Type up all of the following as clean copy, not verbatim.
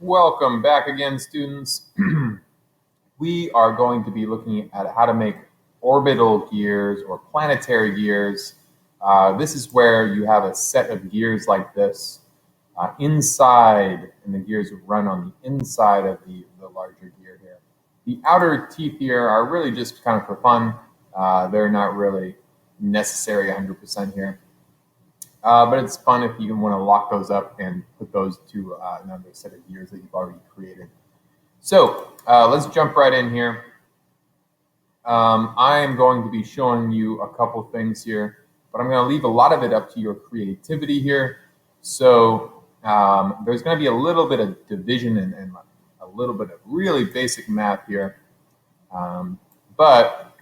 Welcome back again, students. We are going to be looking at how to make orbital gears or planetary gears. This is where you have a set of gears like this inside, and the gears run on the inside of the larger gear here. The outer teeth here are really just kind of for fun. They're not really necessary 100% here. But it's fun if you want to lock those up and put those to another set of gears that you've already created. So let's jump right in here. I am going to be showing you a couple things here, but I'm going to leave a lot of it up to your creativity here. So there's going to be a little bit of division and a little bit of really basic math here. But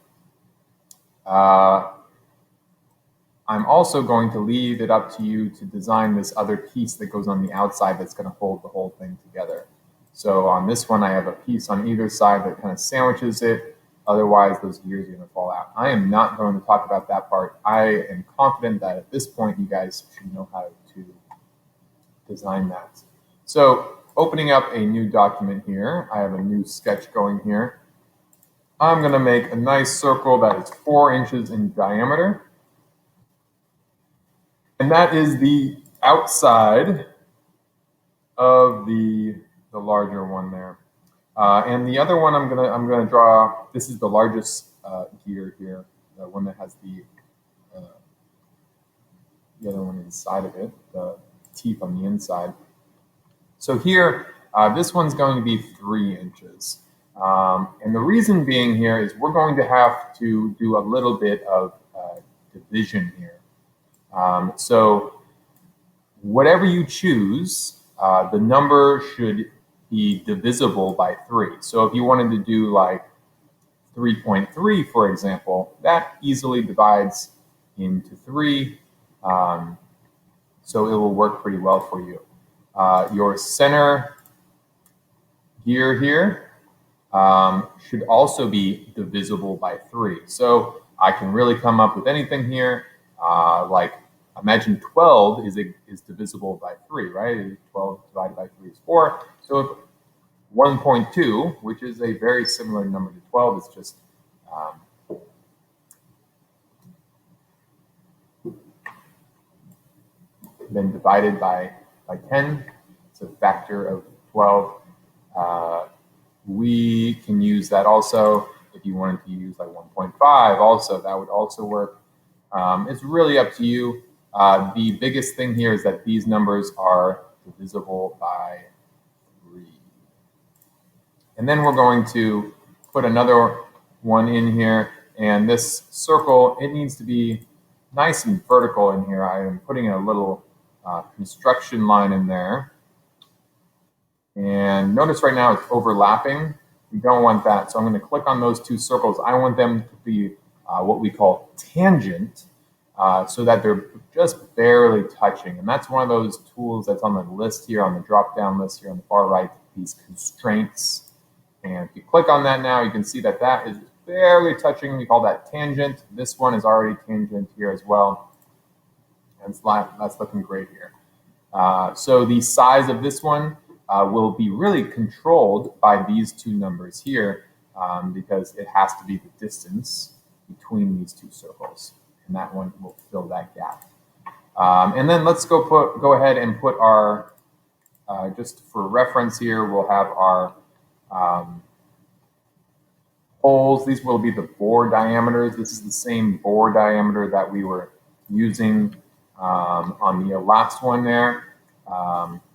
I'm also going to leave it up to you to design this other piece that goes on the outside that's going to hold the whole thing together. So on this one, I have a piece on either side that kind of sandwiches it. Otherwise, those gears are going to fall out. I am not going to talk about that part. I am confident that at this point, you guys should know how to design that. So opening up a new document here, I have a new sketch going here. I'm going to make a nice circle that is 4 inches in diameter. And that is the outside of the larger one there. And the other one I'm gonna draw. This is the largest gear here, the one that has the other one inside of it, the teeth on the inside. So here, this one's going to be 3 inches. And the reason being here is we're going to have to do a little bit of division here. So whatever you choose, the number should be divisible by 3. So if you wanted to do like 3.3, for example, that easily divides into 3. So it will work pretty well for you. Your center gear here should also be divisible by 3. So I can really come up with anything here, like imagine 12 is divisible by 3, right? 12 divided by 3 is 4. So if 1.2, which is a very similar number to 12, is just then divided by 10. It's a factor of 12. We can use that also. If you wanted to use like 1.5 also, that would also work. It's really up to you. The biggest thing here is that these numbers are divisible by 3. And then we're going to put another one in here. And this circle, it needs to be nice and vertical in here. I am putting a little construction line in there. And notice right now it's overlapping. We don't want that. So I'm going to click on those 2 circles. I want them to be what we call tangent, so that they're just barely touching. And that's one of those tools that's on the list here, on the drop-down list here on the far right, these constraints. And if you click on that now, you can see that that is barely touching. We call that tangent. This one is already tangent here as well. And that's looking great here. So the size of this one will be really controlled by these 2 numbers here, because it has to be the distance between these 2 circles. And that one will fill that gap. And then let's go ahead and put our, just for reference here, we'll have our holes. These will be the bore diameters. This is the same bore diameter that we were using on the last one there.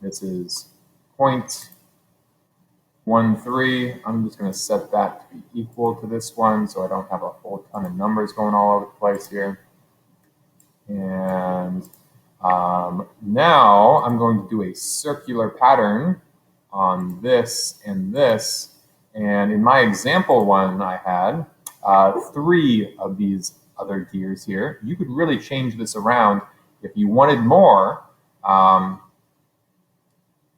This is 0.13. I'm just going to set that to be equal to this one so I don't have a whole ton of numbers going all over the place here. And now I'm going to do a circular pattern on this and this. And in my example one, I had 3 of these other gears here. You could really change this around if you wanted more. I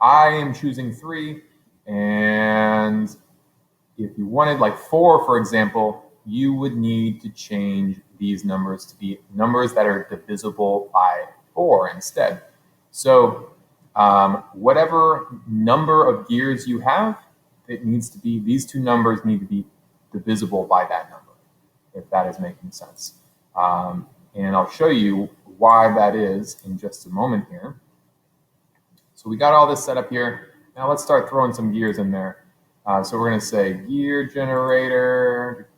am choosing 3. And if you wanted like 4, for example, you would need to change these numbers to be numbers that are divisible by 4 instead. So Whatever number of gears you have, it needs to be, these two numbers need to be divisible by that number, if that is making sense. And I'll show you why that is in just a moment here. So we got all this set up here. Now let's start throwing some gears in there. So we're going to say gear generator,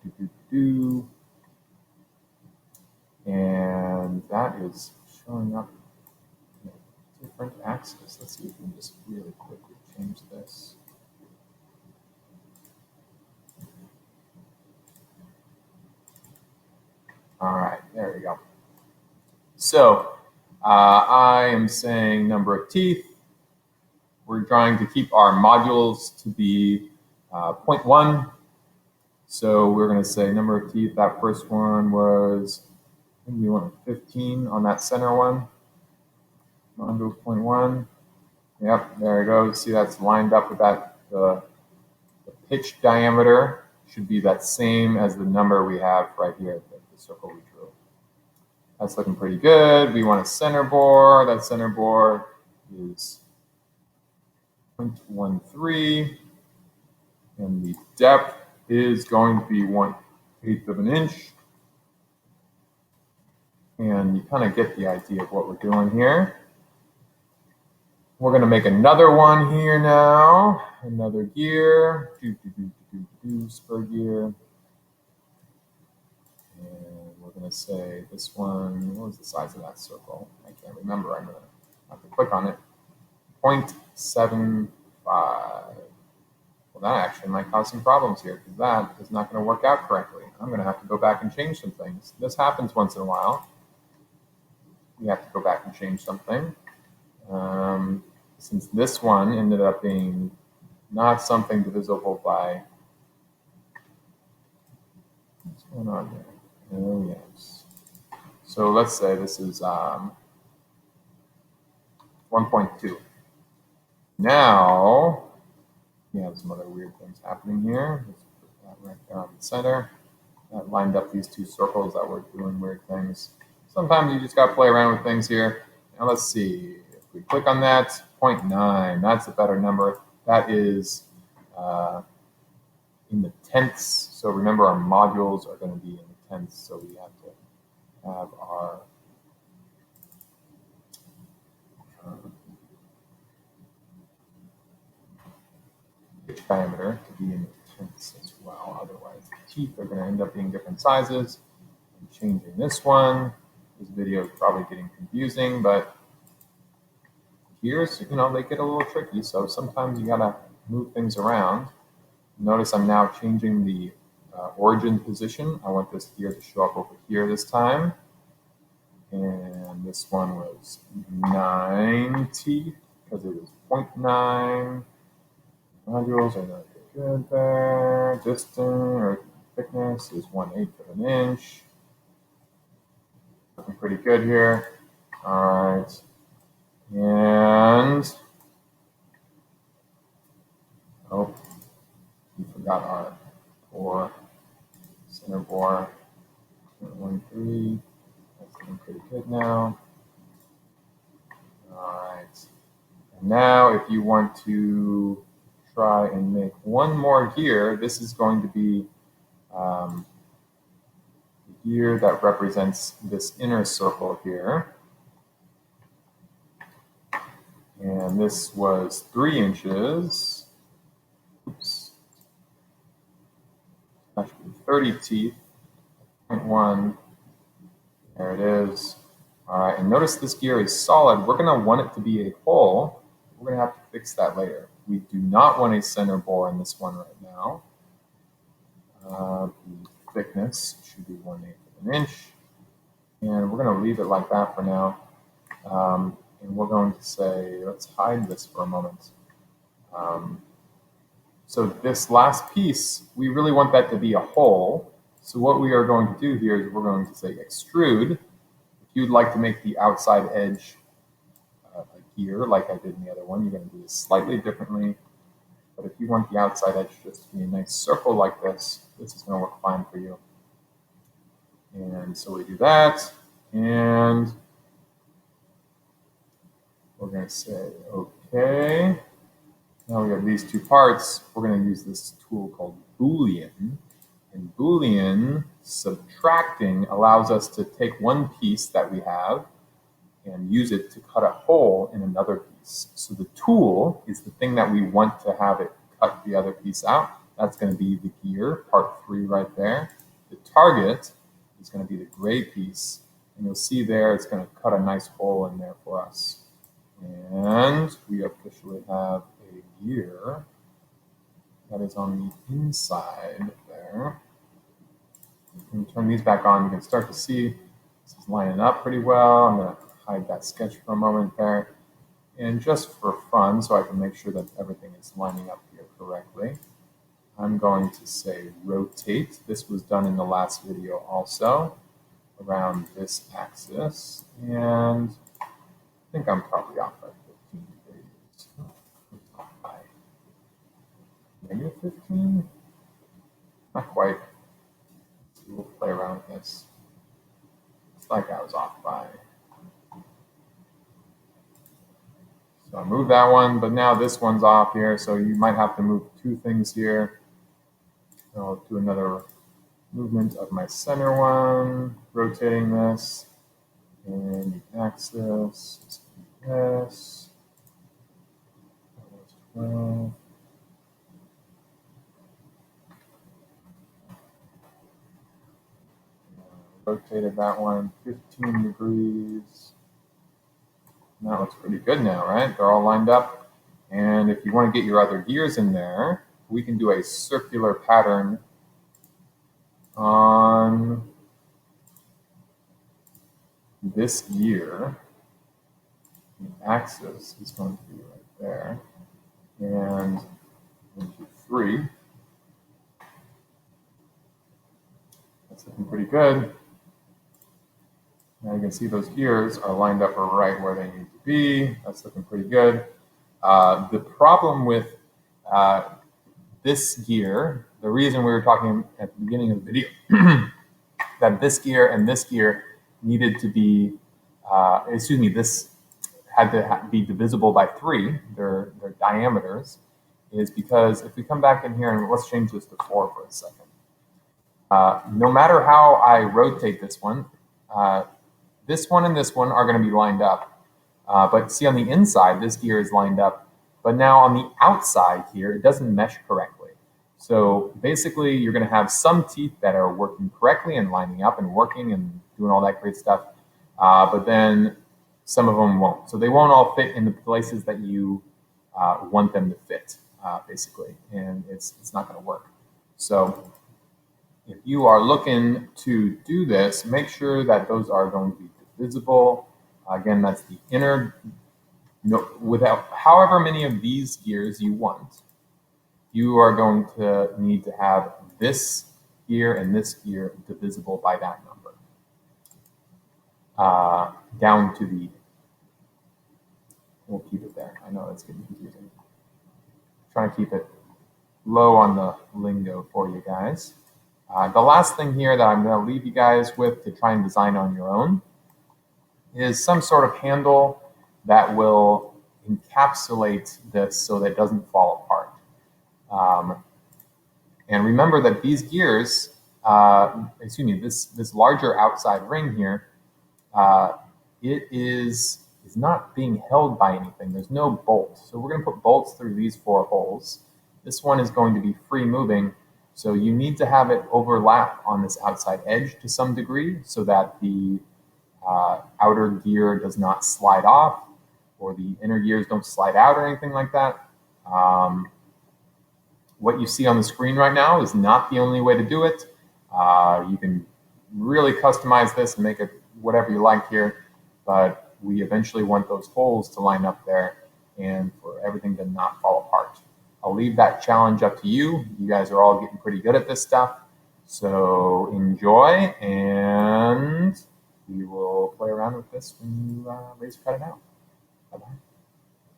and that is showing up in a different axis. Let's see if we can just really quickly change this. All right, there we go. So I am saying number of teeth. We're trying to keep our modules to be 0.1. So we're going to say number of teeth. That first one was, I think we went 15 on that center one. Module 0.1. Yep, there it goes. See, that's lined up with that. The pitch diameter should be that same as the number we have right here, the circle we drew. That's looking pretty good. We want a center bore. That center bore is 0.13, and the depth is going to be 1/8 of an inch. And you kind of get the idea of what we're doing here. We're going to make another one here now, another gear, spur gear. And we're going to say this one, what was the size of that circle? I can't remember. I'm going to have to click on it. 0.75. Well, that actually might cause some problems here because that is not going to work out correctly. I'm going to have to go back and change some things. This happens once in a while. We have to go back and change something. Since this one ended up being not something divisible by, what's going on here? Oh, yes. So let's say this is 1.2. Now, we have some other weird things happening here. Let's put that right there on the center. That lined up these two circles that were doing weird things. Sometimes you just got to play around with things here. Now let's see. If we click on that, 0.9, that's a better number. That is in the tenths. So remember, our modules are going to be in the tenths. So we have to have our pitch diameter to be in the tenths as well. Otherwise, the teeth are going to end up being different sizes. I'm changing this one. This video is probably getting confusing, but gears, you know, they get a little tricky. So sometimes you got to move things around. Notice I'm now changing the origin position. I want this gear to show up over here this time. And this one was 90 because it was 0.9. Modules are not good there. Distance or thickness is 1/8 of an inch. Looking pretty good here. All right. And oh, we forgot our bore, center bore, 0.13. That's looking pretty good now. All right. And now if you want to try and make one more gear, this is going to be the gear that represents this inner circle here. And this was 3 inches. Oops. Actually 30 teeth, 0.1. There it is. All right, and notice this gear is solid. We're going to want it to be a hole. We're going to have to fix that later. We do not want a center bore in this one right now. The thickness should be 1/8 of an inch. And we're going to leave it like that for now. And we're going to say, let's hide this for a moment. So this last piece, we really want that to be a hole. So what we are going to do here is we're going to say extrude. If you'd like to make the outside edge here, like I did in the other one, you're going to do this slightly differently. But if you want the outside edge just to be a nice circle like this, this is going to work fine for you. And so we do that, and We're going to say, okay. Now we have these two parts. We're going to use this tool called Boolean. And Boolean subtracting allows us to take one piece that we have and use it to cut a hole in another piece. So the tool is the thing that we want to have it cut the other piece out. That's going to be the gear, part 3 right there. The target is going to be the gray piece. And you'll see there it's going to cut a nice hole in there for us. And we officially have a gear that is on the inside there. When you turn these back on, you can start to see this is lining up pretty well. I'm going to hide that sketch for a moment there. And just for fun, so I can make sure that everything is lining up here correctly, I'm going to say rotate. This was done in the last video also, around this axis. And I think I'm probably off by 15 degrees. Off by -15? Not quite. We'll play around with this. It's like I was off by. So I moved that one, but now this one's off here, so you might have to move 2 things here. I'll do another movement of my center one, rotating this, and the axis, this. That was 12. Rotated that one 15 degrees. That looks pretty good now, right? They're all lined up. And if you want to get your other gears in there, we can do a circular pattern on this gear. The axis is going to be right there. And 1, 2, 3. That's looking pretty good. Now you can see those gears are lined up right where they need to be. That's looking pretty good. The problem with this gear, the reason we were talking at the beginning of the video, that this gear and this gear needed to be, this had to be divisible by 3, their diameters, is because if we come back in here and let's change this to 4 for a second. No matter how I rotate this one and this one are going to be lined up. But see on the inside, this gear is lined up. But now on the outside here, it doesn't mesh correctly. So basically, you're going to have some teeth that are working correctly and lining up and working and doing all that great stuff. But then some of them won't. So they won't all fit in the places that you want them to fit, basically. And it's not going to work. So if you are looking to do this, make sure that those are going to be divisible. Again, that's the inner, without however many of these gears you want, you are going to need to have this gear and this gear divisible by that number. Down to the, we'll keep it there. I know that's getting confusing. Trying to keep it low on the lingo for you guys. The last thing here that I'm going to leave you guys with to try and design on your own is some sort of handle that will encapsulate this so that it doesn't fall apart. And remember that these gears, this larger outside ring here, it is not being held by anything. There's no bolt. So we're going to put bolts through these 4 holes. This one is going to be free moving. So you need to have it overlap on this outside edge to some degree so that the outer gear does not slide off or the inner gears don't slide out or anything like that. What you see on the screen right now is not the only way to do it. You can really customize this and make it whatever you like here, but we eventually want those holes to line up there and for everything to not fall apart. I'll leave that challenge up to you. You guys are all getting pretty good at this stuff. So enjoy, and we will play around with this when you laser cut it out. Bye-bye.